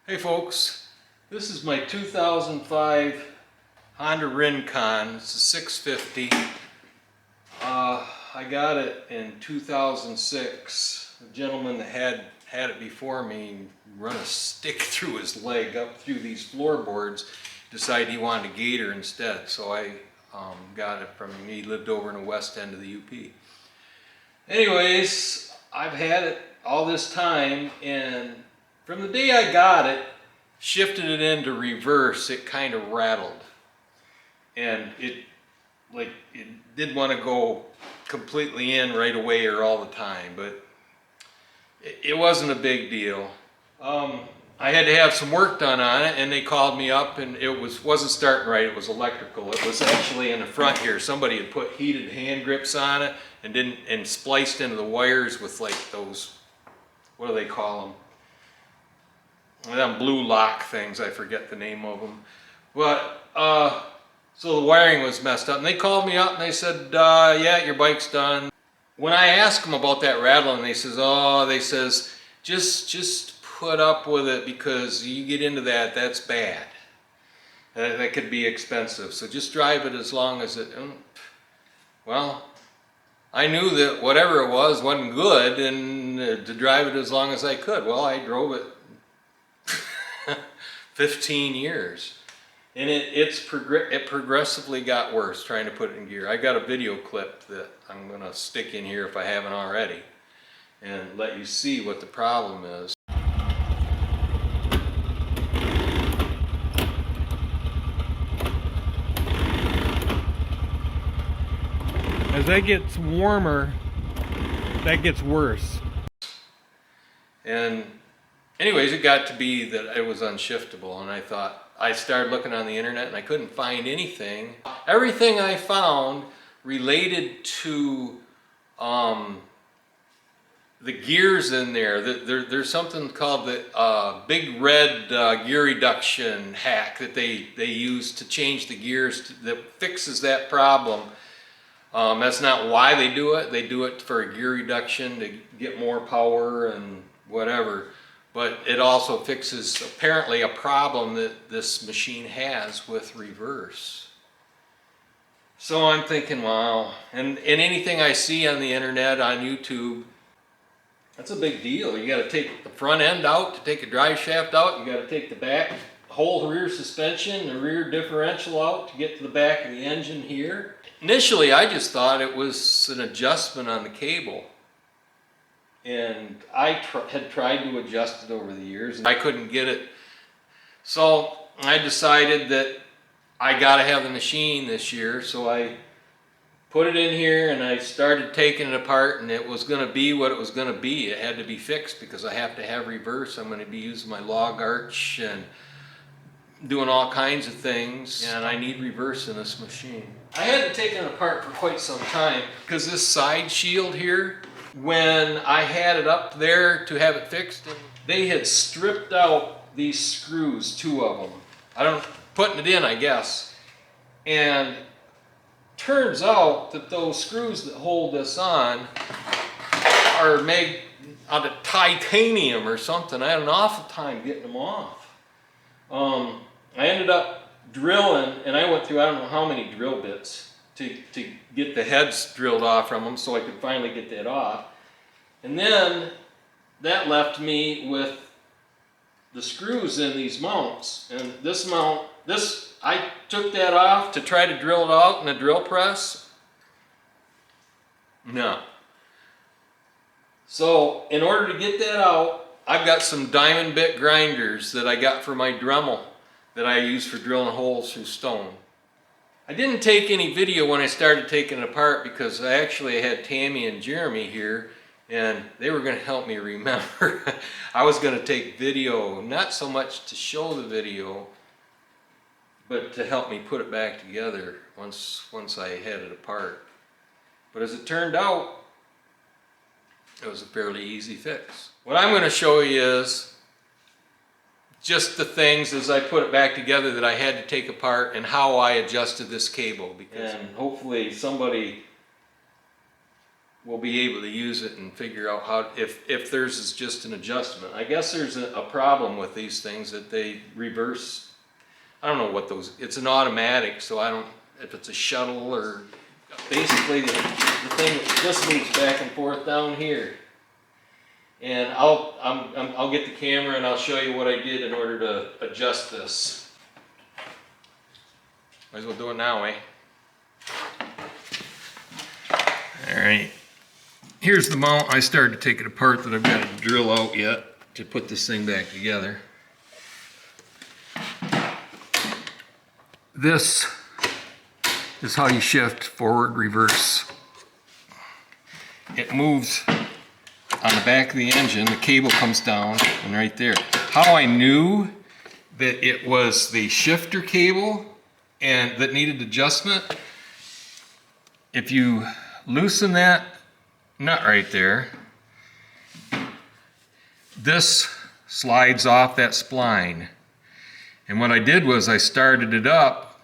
Hey folks, this is my 2005 Honda Rincon. It's a 650. I got it in 2006. The gentleman that had it before me run a stick through his leg up through these floorboards. Decided he wanted a gator instead, so I got it from him. He lived over in the west end of the UP. Anyways, I've had it all this time, and from the day I got it, shifted it into reverse, it kind of rattled. And it didn't want to go completely in right away or all the time, but it wasn't a big deal. I had to have some work done on it, and they called me up, and it wasn't starting right. It was electrical. It was actually in the front here. Somebody had put heated hand grips on it and spliced into the wires with like those, what do they call them? Them blue lock things. I forget the name of them. But so the wiring was messed up, and they called me up and they said, "Yeah, your bike's done." When I asked them about that rattling, they says, just put up with it, because you get into that's bad. That could be expensive. So just drive it as long as it. Well, I knew that whatever it wasn't good, and to drive it as long as I could. Well, I drove it 15 years. And it progressively got worse trying to put it in gear. I got a video clip that I'm going to stick in here if I haven't already, and let you see what the problem is. As that gets warmer, that gets worse. And anyways, it got to be that it was unshiftable, and I started looking on the internet and I couldn't find anything. Everything I found related to the gears in there. There's something called the big red gear reduction hack that they use to change the gears that fixes that problem. That's not why they do it. They do it for a gear reduction to get more power and whatever. But it also fixes apparently a problem that this machine has with reverse. So I'm thinking, wow. And anything I see on the internet, on YouTube, that's a big deal. You got to take the front end out to take a drive shaft out. You got to take the back, whole rear suspension, the rear differential out to get to the back of the engine here. Initially, I just thought it was an adjustment on the cable. And I had tried to adjust it over the years, and I couldn't get it. So I decided that I got to have the machine this year. So I put it in here and I started taking it apart, and it was going to be what it was going to be. It had to be fixed because I have to have reverse. I'm going to be using my log arch and doing all kinds of things, and I need reverse in this machine. I hadn't taken it apart for quite some time because this side shield here, when I had it up there to have it fixed, they had stripped out these screws, 2 of them. Putting it in, I guess. And turns out that those screws that hold this on are made out of titanium or something. I had an awful time getting them off. I ended up drilling, and I went through I don't know how many drill bits to get the heads drilled off from them so I could finally get that off. And then that left me with the screws in these mounts. And this mount, I took that off to try to drill it out in a drill press. No. So in order to get that out, I've got some diamond bit grinders that I got for my Dremel that I use for drilling holes through stone. I didn't take any video when I started taking it apart because I actually had Tammy and Jeremy here, and they were going to help me remember. I was going to take video, not so much to show the video, but to help me put it back together once I had it apart. But as it turned out, it was a fairly easy fix. What I'm going to show you is just the things as I put it back together that I had to take apart, and how I adjusted this cable. And hopefully somebody we'll be able to use it and figure out how, if theirs is just an adjustment. I guess there's a problem with these things that they reverse. I don't know what those, it's an automatic, so I don't, if it's a shuttle or, basically the thing just moves back and forth down here. And I'll get the camera and I'll show you what I did in order to adjust this. Might as well do it now, eh? All right. Here's the mount. I started to take it apart that I've got to drill out yet to put this thing back together. This is how you shift forward, reverse. It moves on the back of the engine. The cable comes down and right there. How I knew that it was the shifter cable and that needed adjustment, if you loosen that nut right there, this slides off that spline. And what I did was I started it up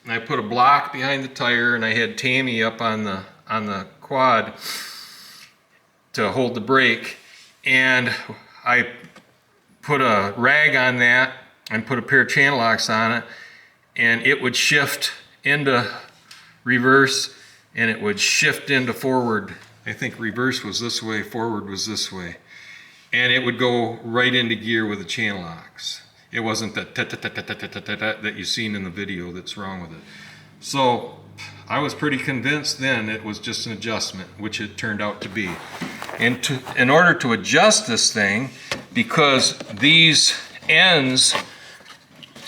and I put a block behind the tire and I had Tammy up on the quad to hold the brake, and I put a rag on that and put a pair of channel locks on it, and it would shift into reverse and it would shift into forward. I think reverse was this way, forward was this way. And it would go right into gear with the channel locks. It wasn't that that you've seen in the video that's wrong with it. So I was pretty convinced then it was just an adjustment, which it turned out to be. And in order to adjust this thing, because these ends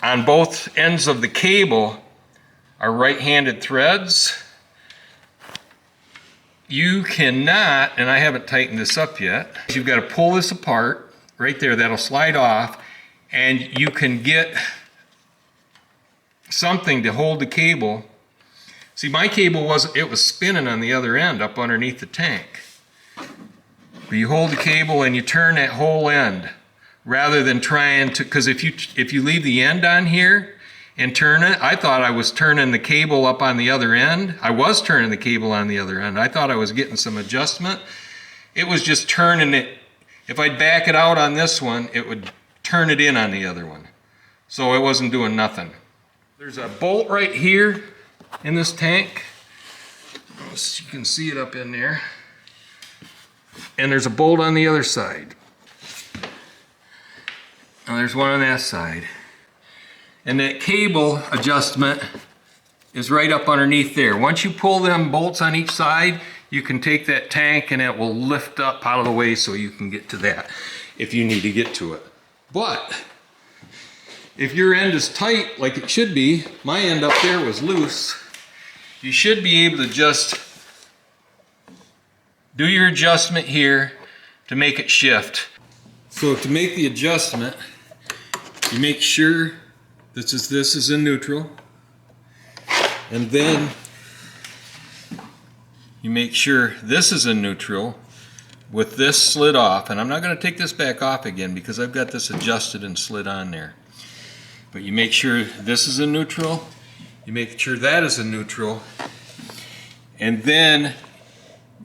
on both ends of the cable are right-handed threads, you cannot, and I haven't tightened this up yet, you've got to pull this apart right there, that'll slide off, and you can get something to hold the cable. See, my cable was spinning on the other end up underneath the tank. But you hold the cable and you turn that whole end rather than trying to, because if you leave the end on here and turn it, I thought I was turning the cable up on the other end. I was turning the cable on the other end. I thought I was getting some adjustment. It was just turning it. If I'd back it out on this one, it would turn it in on the other one. So it wasn't doing nothing. There's a bolt right here in this tank. You can see it up in there. And there's a bolt on the other side. And there's one on that side. And that cable adjustment is right up underneath there. Once you pull them bolts on each side, you can take that tank and it will lift up out of the way so you can get to that if you need to get to it. But if your end is tight like it should be, my end up there was loose, you should be able to just do your adjustment here to make it shift. So to make the adjustment, you make sure this is in neutral, and then you make sure this is in neutral with this slid off. And I'm not going to take this back off again because I've got this adjusted and slid on there. But you make sure this is in neutral, you make sure that is in neutral, and then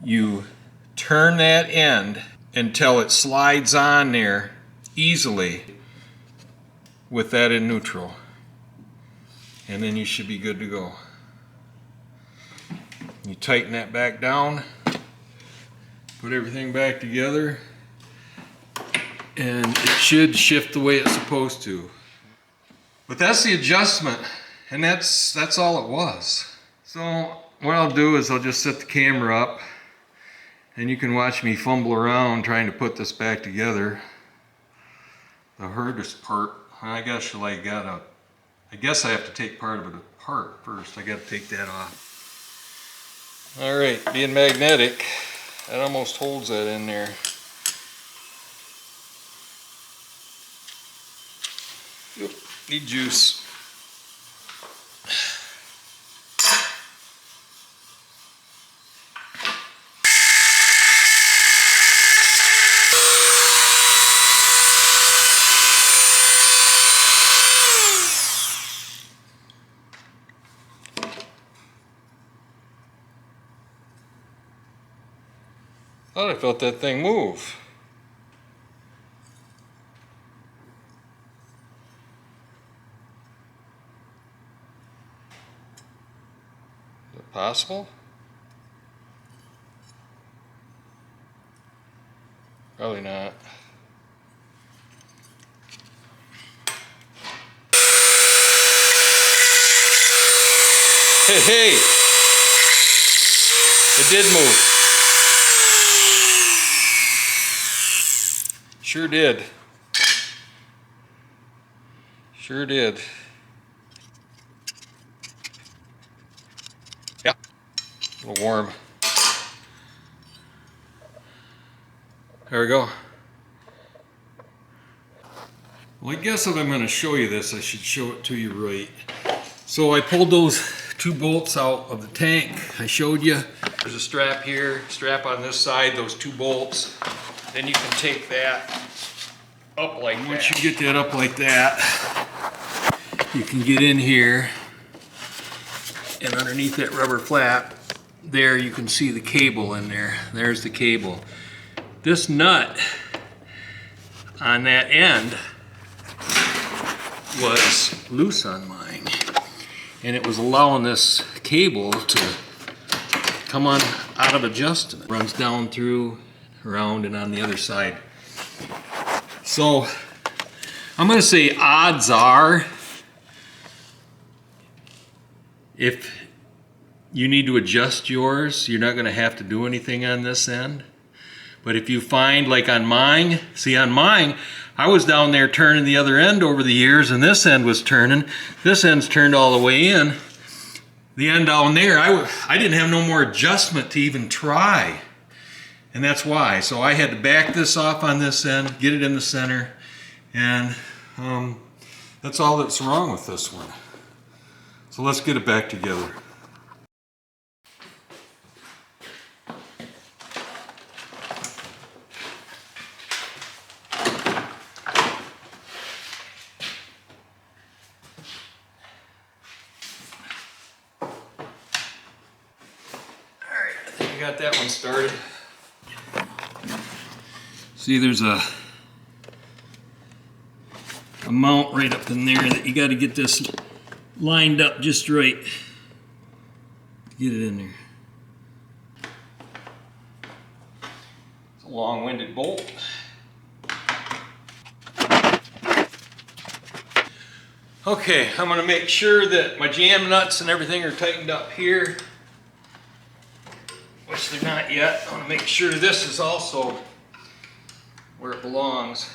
you turn that end until it slides on there easily with that in neutral. And then you should be good to go. You tighten that back down, put everything back together, and it should shift the way it's supposed to. But that's the adjustment, and that's all it was. So what I'll do is I'll just set the camera up, and you can watch me fumble around trying to put this back together. The hardest part, I guess I have to take part of it apart first. I got to take that off. All right, being magnetic, that almost holds that in there. Yep, need juice. Thought I felt that thing move. Is it possible? Probably not. Hey, hey! It did move. Sure did. Sure did. Yeah. A little warm. There we go. Well, I guess if I'm going to show you this, I should show it to you right. So I pulled those 2 bolts out of the tank I showed you. There's a strap here, strap on this side, those 2 bolts. Then you can take that up like that. Once you get that up like that, you can get in here, and underneath that rubber flap, there you can see the cable in there. There's the cable. This nut on that end was loose on mine, and it was allowing this cable to come on out of adjustment. It runs down through, around, and on the other side. So I'm going to say odds are, if you need to adjust yours, you're not going to have to do anything on this end. But if you find, like on mine, see on mine, I was down there turning the other end over the years, and this end was turning. This end's turned all the way in. The end down there, I didn't have no more adjustment to even try. And that's why. So I had to back this off on this end, get it in the center, and that's all that's wrong with this one. So let's get it back together. Got that one started. See, there's a mount right up in there that you got to get this lined up just right. Get it in there. It's a long-winded bolt. Okay, I'm going to make sure that my jam nuts and everything are tightened up here. Which they're not yet. I want to make sure this is also where it belongs.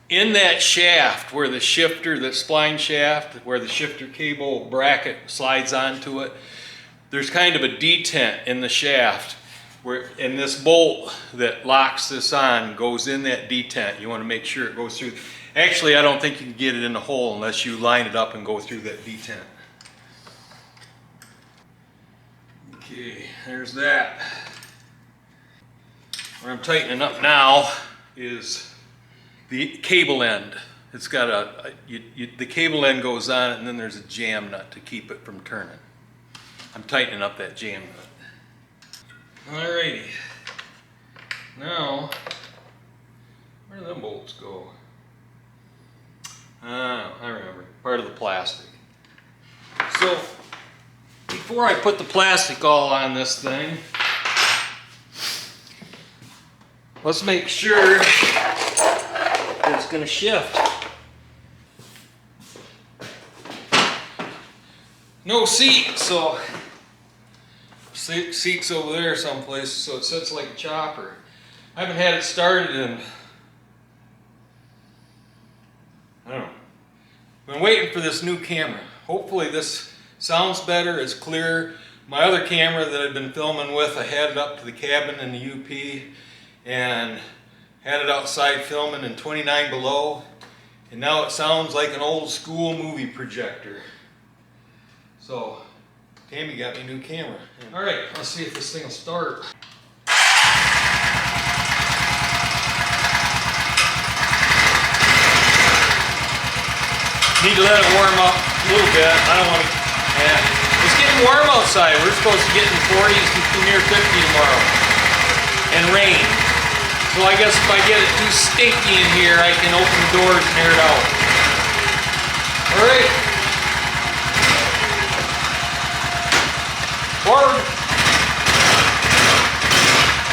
In that shaft where the shifter, the spline shaft, where the shifter cable bracket slides onto it, there's kind of a detent in the shaft, and this bolt that locks this on goes in that detent. You want to make sure it goes through. Actually, I don't think you can get it in the hole unless you line it up and go through that detent. Okay, there's that. Where I'm tightening up now is the cable end. It's got the cable end goes on it, and then there's a jam nut to keep it from turning. I'm tightening up that jam nut. Alrighty. Now, where do them bolts go? I remember. Part of the plastic. So, before I put the plastic all on this thing, let's make sure that it's going to shift. No seat, so seat's over there someplace, so it sits like a chopper. I haven't had it started in, I don't know. Been waiting for this new camera. Hopefully this sounds better, it's clear. My other camera that I've been filming with, I had it up to the cabin in the UP and had it outside filming in 29 below, and now it sounds like an old school movie projector. So, Tammy got me a new camera. Alright, let's see if this thing will start. Need to let it warm up a little bit. I don't want to. Yeah. It's getting warm outside. We're supposed to get in the 40s and near 50 tomorrow. and rain. So I guess if I get it too stinky in here, I can open the doors and air it out. All right. Forward.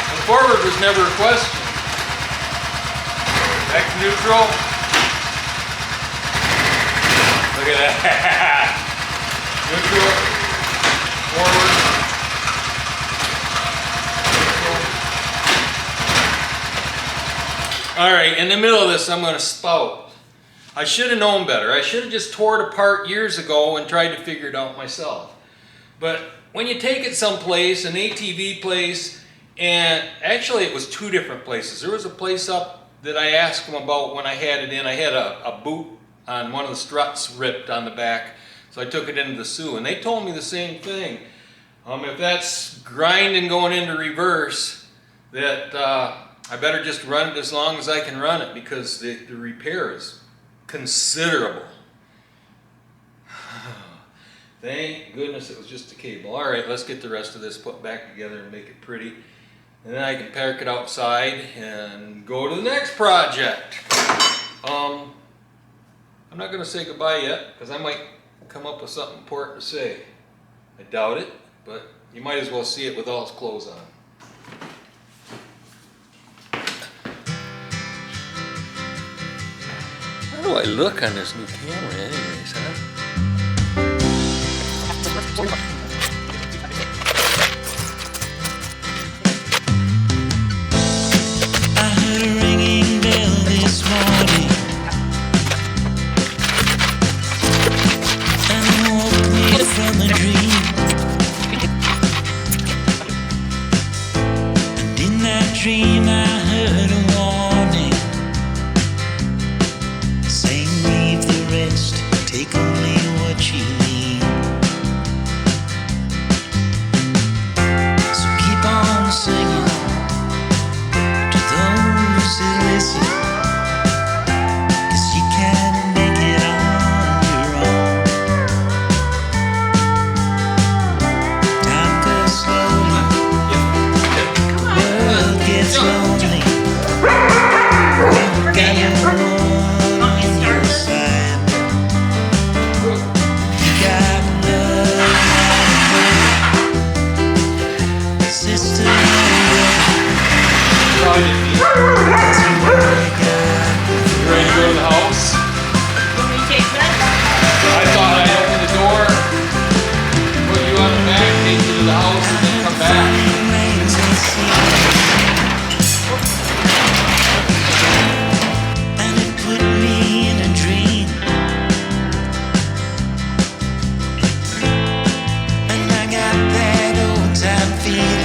And forward was never a question. Back to neutral. Look at that. Neutral. Forward. All right, in the middle of this, I'm going to spout. I should have known better. I should have just tore it apart years ago and tried to figure it out myself. But when you take it someplace, an ATV place, and actually it was two different places. There was a place up that I asked them about when I had it in. I had a boot on one of the struts ripped on the back, so I took it into the Sioux, and they told me the same thing. If that's grinding going into reverse, that I better just run it as long as I can run it, because the repair is considerable. Thank goodness it was just a cable. All right, let's get the rest of this put back together and make it pretty. And then I can park it outside and go to the next project. I'm not going to say goodbye yet, because I might come up with something important to say. I doubt it, but you might as well see it with all its clothes on. How do I look on this new camera anyways, huh? I heard a ringing bell this morning, and it woke me from a dream. And in that dream I heard a warning, saying leave the rest, take only what you need. So keep on singing to those who listen, 'cause you can make it on your own. Time goes slowly, world gets lonely. You've got no one on your side. You got love, sister. Probably didn't need it. You ready to go to the house? I thought I'd open the door, put you on the back, take you to the house, and then come back. And it put me in a dream, and I got that old time feeling.